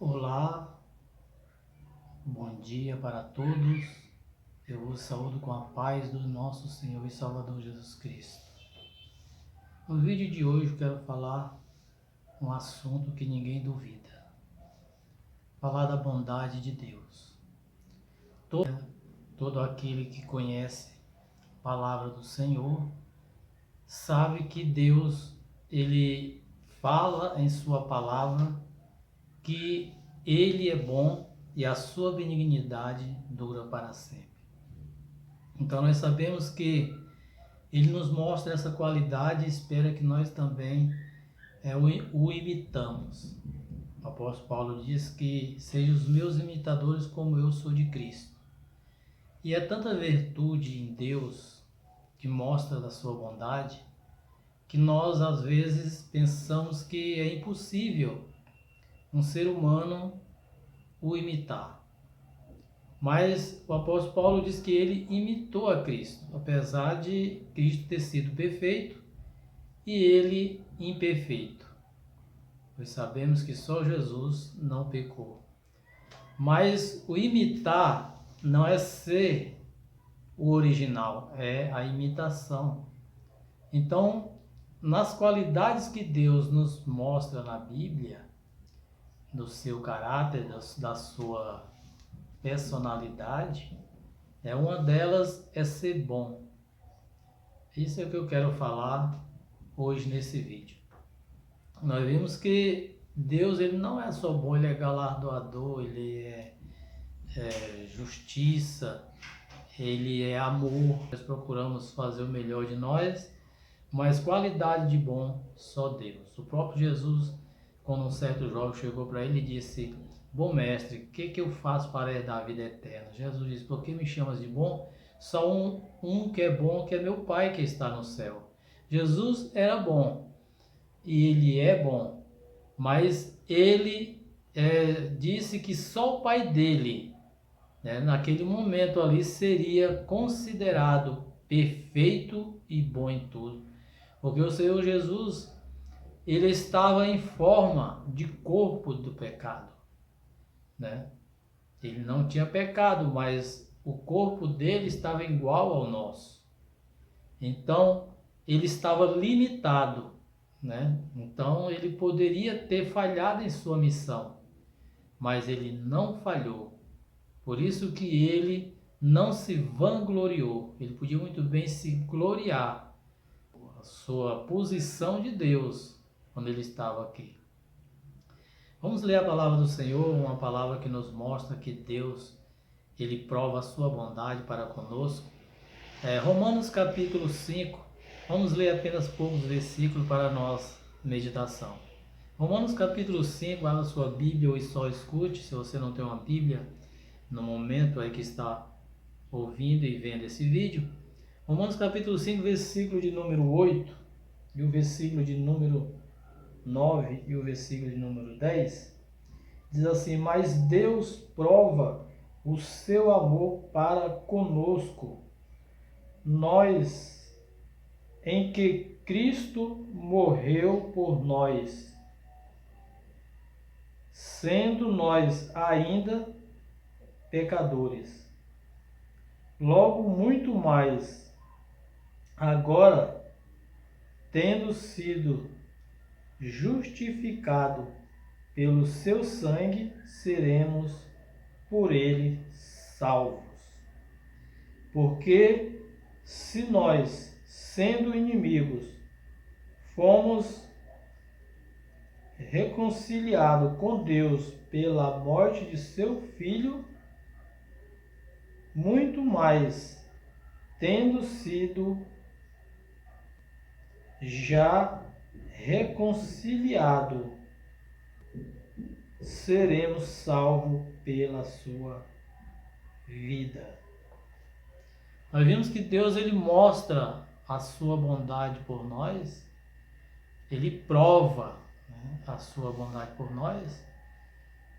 Olá, bom dia para todos. Eu vos saúdo com a paz do nosso Senhor e Salvador Jesus Cristo. No vídeo de hoje eu quero falar um assunto que ninguém duvida. Falar da bondade de Deus. Todo aquele que conhece a palavra do Senhor sabe que Deus, ele fala em sua palavra que ele é bom e a sua benignidade dura para sempre. Então nós sabemos que ele nos mostra essa qualidade e espera que nós também o imitamos. O apóstolo Paulo diz que sejam os meus imitadores como eu sou de Cristo. E é tanta virtude em Deus que mostra da sua bondade que nós às vezes pensamos que é impossível um ser humano o imitar. Mas o apóstolo Paulo diz que ele imitou a Cristo, apesar de Cristo ter sido perfeito e ele imperfeito. Pois sabemos que só Jesus não pecou. Mas o imitar não é ser o original, é a imitação. Então, nas qualidades que Deus nos mostra na Bíblia, do seu caráter, da sua personalidade, uma delas é ser bom. Isso é o que eu quero falar hoje nesse vídeo. Nós vimos que Deus, ele não é só bom, ele é galardoador, ele é justiça, ele é amor. Nós procuramos fazer o melhor de nós, mas qualidade de bom só Deus. O próprio Jesus, quando um certo jovem chegou para ele e disse: bom mestre, o que eu faço para herdar a vida eterna? Jesus disse: por que me chamas de bom? Só um que é bom, que é meu Pai que está no céu. Jesus era bom e ele é bom, mas ele disse que só o Pai dele, naquele momento ali, seria considerado perfeito e bom em tudo, porque o Senhor Jesus, ele estava em forma de corpo do pecado, Ele não tinha pecado, mas o corpo dele estava igual ao nosso. Então, ele estava limitado, Então, ele poderia ter falhado em sua missão, mas ele não falhou. Por isso que ele não se vangloriou. Ele podia muito bem se gloriar a sua posição de Deus quando ele estava aqui. Vamos ler a palavra do Senhor, uma palavra que nos mostra que Deus, ele prova a sua bondade para conosco. Romanos capítulo 5, vamos ler apenas poucos versículos para a nossa meditação. Romanos capítulo 5, abra sua Bíblia ou só escute, se você não tem uma Bíblia, no momento aí que está ouvindo e vendo esse vídeo. Romanos capítulo 5, versículo de número 8, e o versículo de número 9 e o versículo de número 10, diz assim: mas Deus prova o seu amor para conosco, nós, em que Cristo morreu por nós, sendo nós ainda pecadores. Logo muito mais, agora, tendo sido justificado pelo seu sangue, seremos por ele salvos. Porque se nós, sendo inimigos, fomos reconciliados com Deus pela morte de seu Filho, muito mais, tendo sido já reconciliado, seremos salvos pela sua vida. Nós vimos que Deus, ele mostra a sua bondade por nós, ele prova, a sua bondade por nós,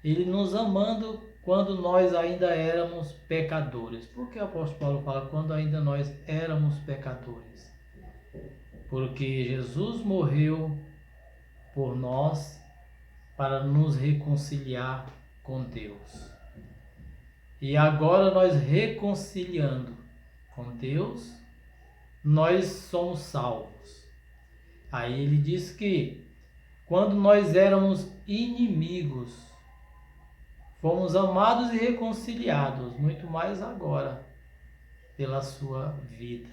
ele nos amando quando nós ainda éramos pecadores. Por que o apóstolo Paulo fala quando ainda nós éramos pecadores? Porque Jesus morreu por nós para nos reconciliar com Deus. E agora nós reconciliando com Deus, nós somos salvos. Aí ele diz que quando nós éramos inimigos, fomos amados e reconciliados, muito mais agora, pela sua vida.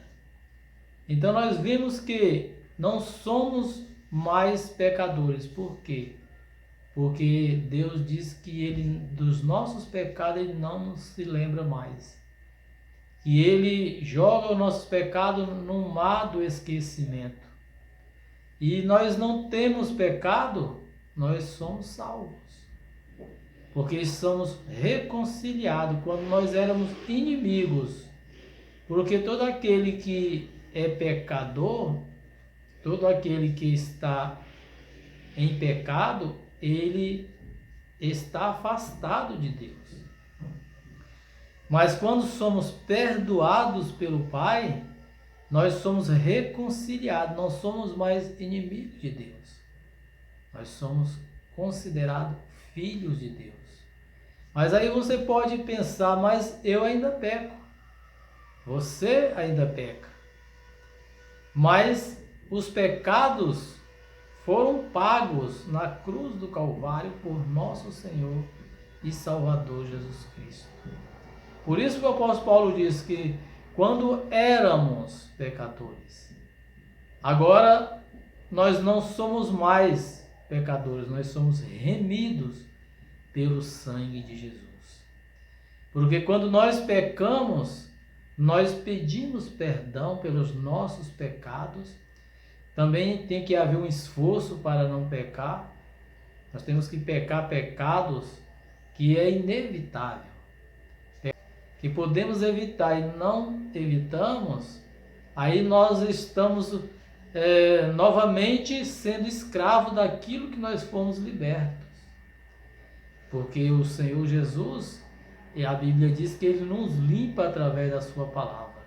Então nós vimos que não somos mais pecadores. Por quê? Porque Deus diz que Ele, dos nossos pecados, Ele não se lembra mais. E Ele joga os nossos pecados no mar do esquecimento. E nós não temos pecado, nós somos salvos. Porque somos reconciliados quando nós éramos inimigos. Porque todo aquele que é pecador, todo aquele que está em pecado, ele está afastado de Deus. Mas quando somos perdoados pelo Pai, nós somos reconciliados, não somos mais inimigos de Deus. Nós somos considerados filhos de Deus. Mas aí você pode pensar, mas eu ainda peco. Você ainda peca. Mas os pecados foram pagos na cruz do Calvário por nosso Senhor e Salvador Jesus Cristo. Por isso que o apóstolo Paulo diz que quando éramos pecadores, agora nós não somos mais pecadores, nós somos remidos pelo sangue de Jesus. Porque quando nós pecamos, nós pedimos perdão pelos nossos pecados. Também tem que haver um esforço para não pecar. Nós temos que pecar pecados que é inevitável, que podemos evitar e não evitamos, aí nós estamos novamente sendo escravos daquilo que nós fomos libertos. Porque o Senhor Jesus, e a Bíblia diz que Ele nos limpa através da sua palavra.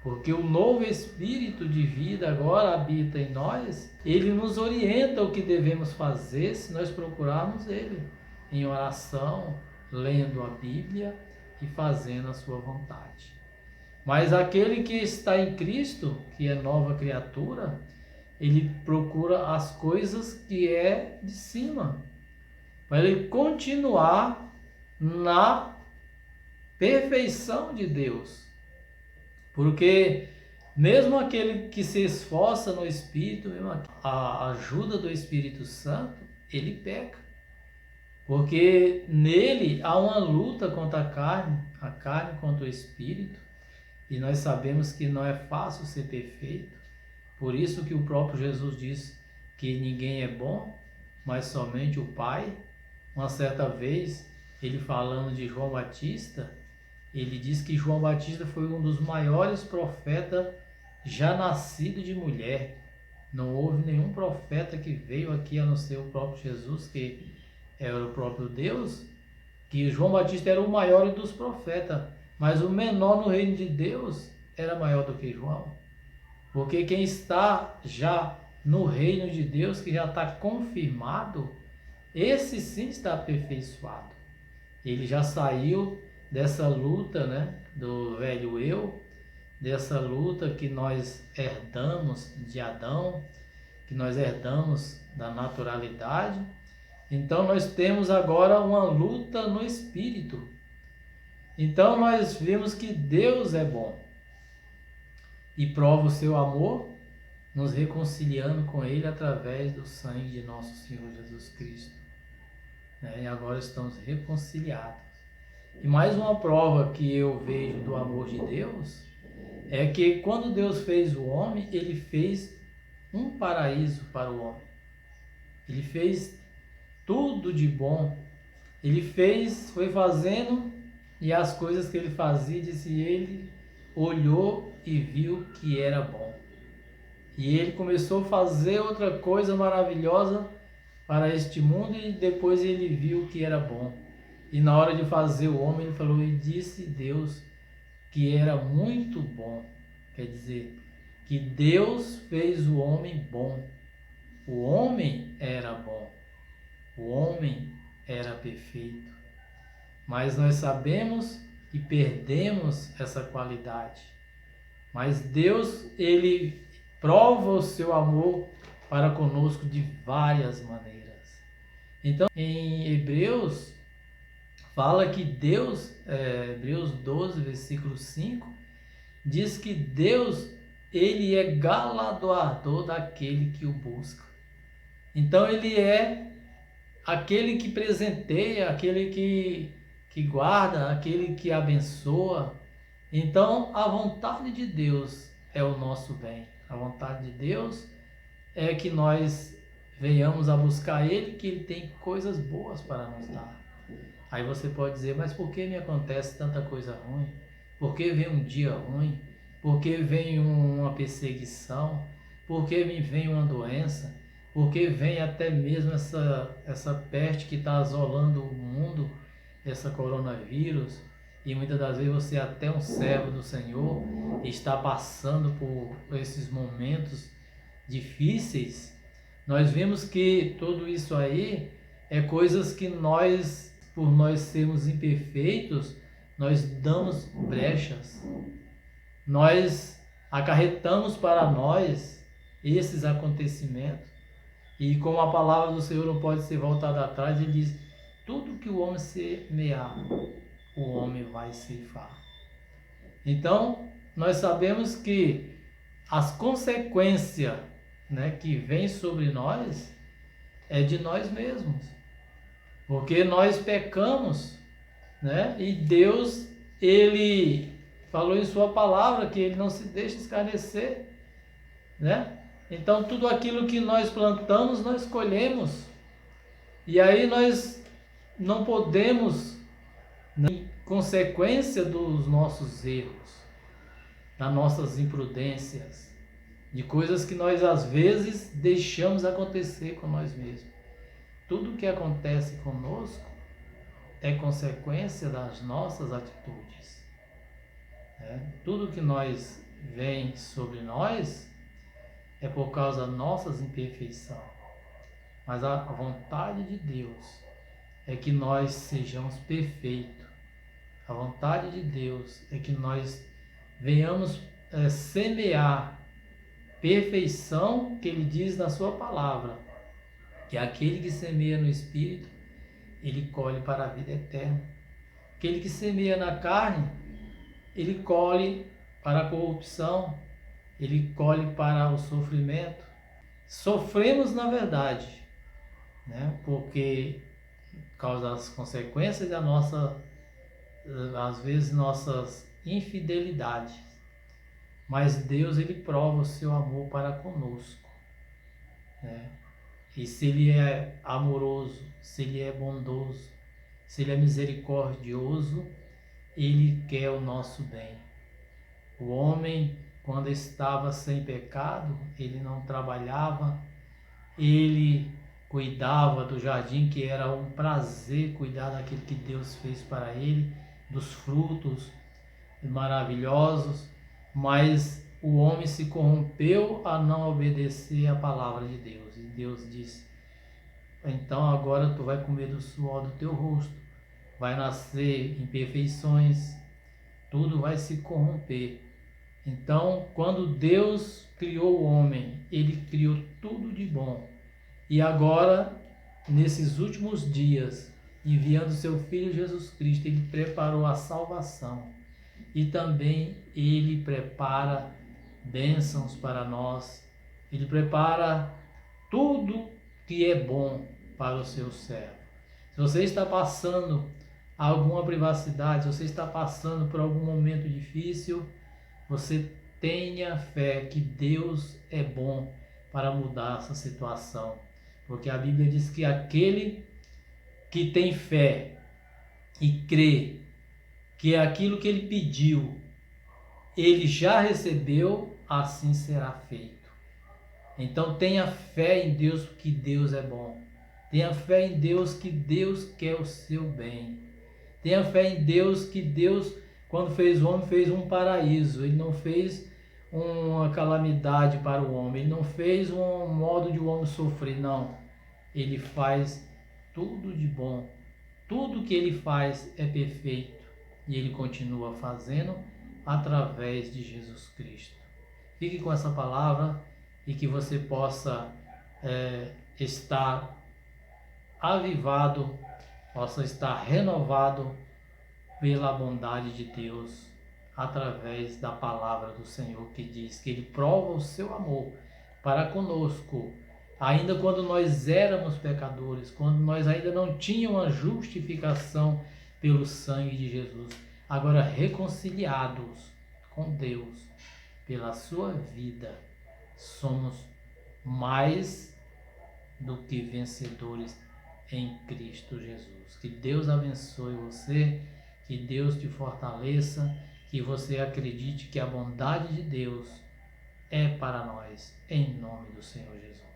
Porque o novo Espírito de vida agora habita em nós, Ele nos orienta o que devemos fazer se nós procurarmos Ele em oração, lendo a Bíblia e fazendo a sua vontade. Mas aquele que está em Cristo, que é nova criatura, ele procura as coisas que é de cima, para ele continuar na perfeição de Deus. Porque mesmo aquele que se esforça no Espírito, mesmo a ajuda do Espírito Santo, ele peca. Porque nele há uma luta contra a carne contra o Espírito, e nós sabemos que não é fácil ser perfeito. Por isso que o próprio Jesus diz que ninguém é bom, mas somente o Pai. Uma certa vez, ele falando de João Batista, ele diz que João Batista foi um dos maiores profetas já nascido de mulher. Não houve nenhum profeta que veio aqui a não ser o próprio Jesus, que era o próprio Deus, que João Batista era o maior dos profetas, mas o menor no reino de Deus era maior do que João. Porque quem está já no reino de Deus, que já está confirmado, esse sim está aperfeiçoado. Ele já saiu dessa luta, né, do velho eu, dessa luta que nós herdamos de Adão, que nós herdamos da naturalidade. Então nós temos agora uma luta no Espírito. Então nós vimos que Deus é bom e prova o seu amor nos reconciliando com Ele através do sangue de nosso Senhor Jesus Cristo. E agora estamos reconciliados. E mais uma prova que eu vejo do amor de Deus é que quando Deus fez o homem, Ele fez um paraíso para o homem. Ele fez tudo de bom. Ele foi fazendo, e as coisas que ele fazia, disse ele, olhou e viu que era bom. E ele começou a fazer outra coisa maravilhosa para este mundo, e depois ele viu que era bom. E na hora de fazer o homem, ele falou, e disse Deus que era muito bom. Quer dizer, que Deus fez o homem bom. O homem era bom. O homem era perfeito, mas nós sabemos que perdemos essa qualidade. Mas Deus, ele prova o seu amor para conosco de várias maneiras. Então, em Hebreus, fala que Deus, Hebreus 12, versículo 5, diz que Deus, ele é galardoador daquele que o busca. Então, ele é aquele que presenteia, aquele que guarda, aquele que abençoa. Então, a vontade de Deus é o nosso bem. A vontade de Deus é que nós venhamos a buscar Ele, que Ele tem coisas boas para nos dar. Aí você pode dizer, mas por que me acontece tanta coisa ruim? Por que vem um dia ruim? Por que vem uma perseguição? Por que me vem uma doença? Por que vem até mesmo essa peste que está assolando o mundo, essa coronavírus? E muitas das vezes você, até um servo do Senhor, está passando por esses momentos difíceis. Nós vemos que tudo isso aí é coisas que nós, por nós sermos imperfeitos, nós damos brechas. Nós acarretamos para nós esses acontecimentos. E como a palavra do Senhor não pode ser voltada atrás, ele diz, tudo que o homem semear, o homem vai ceifar. Então, nós sabemos que as consequências, né, que vêm sobre nós é de nós mesmos. Porque nós pecamos, né? E Deus, ele falou em sua palavra que ele não se deixa escarnecer, né? Então, tudo aquilo que nós plantamos, nós colhemos. E aí nós não podemos, em consequência dos nossos erros, das nossas imprudências, de coisas que nós às vezes deixamos acontecer com nós mesmos. Tudo que acontece conosco é consequência das nossas atitudes. Tudo que nós vem sobre nós é por causa das nossas imperfeições. Mas a vontade de Deus é que nós sejamos perfeitos. A vontade de Deus é que nós venhamos semear perfeição, que Ele diz na sua palavra, que aquele que semeia no Espírito, ele colhe para a vida eterna. Aquele que semeia na carne, ele colhe para a corrupção, ele colhe para o sofrimento. Sofremos na verdade, né? Porque por causa das consequências da nossa, às vezes, nossas infidelidades. Mas Deus, ele prova o seu amor para conosco, né? E se ele é amoroso, se ele é bondoso, se ele é misericordioso, ele quer o nosso bem. O homem, quando estava sem pecado, ele não trabalhava, ele cuidava do jardim, que era um prazer cuidar daquilo que Deus fez para ele, dos frutos maravilhosos, mas o homem se corrompeu a não obedecer a palavra de Deus. E Deus disse, então agora tu vai comer do suor do teu rosto, vai nascer imperfeições, tudo vai se corromper. Então, quando Deus criou o homem, ele criou tudo de bom. E agora, nesses últimos dias, enviando seu Filho Jesus Cristo, ele preparou a salvação. E também ele prepara bênçãos para nós. Ele prepara tudo que é bom para o seu servo. Se você está passando alguma privacidade, se você está passando por algum momento difícil, você tenha fé que Deus é bom para mudar essa situação. Porque a Bíblia diz que aquele que tem fé e crê que é aquilo que ele pediu, ele já recebeu, assim será feito. Então tenha fé em Deus, que Deus é bom. Tenha fé em Deus, que Deus quer o seu bem. Tenha fé em Deus, que Deus, quando fez o homem, fez um paraíso. Ele não fez uma calamidade para o homem. Ele não fez um modo de o homem sofrer, não. Ele faz tudo de bom. Tudo que Ele faz é perfeito e Ele continua fazendo através de Jesus Cristo. Fique com essa palavra e que você possa estar avivado, possa estar renovado pela bondade de Deus através da palavra do Senhor, que diz que Ele prova o seu amor para conosco, ainda quando nós éramos pecadores, quando nós ainda não tínhamos a justificação pelo sangue de Jesus, agora reconciliados com Deus pela sua vida, somos mais do que vencedores em Cristo Jesus. Que Deus abençoe você, que Deus te fortaleça, que você acredite que a bondade de Deus é para nós, em nome do Senhor Jesus.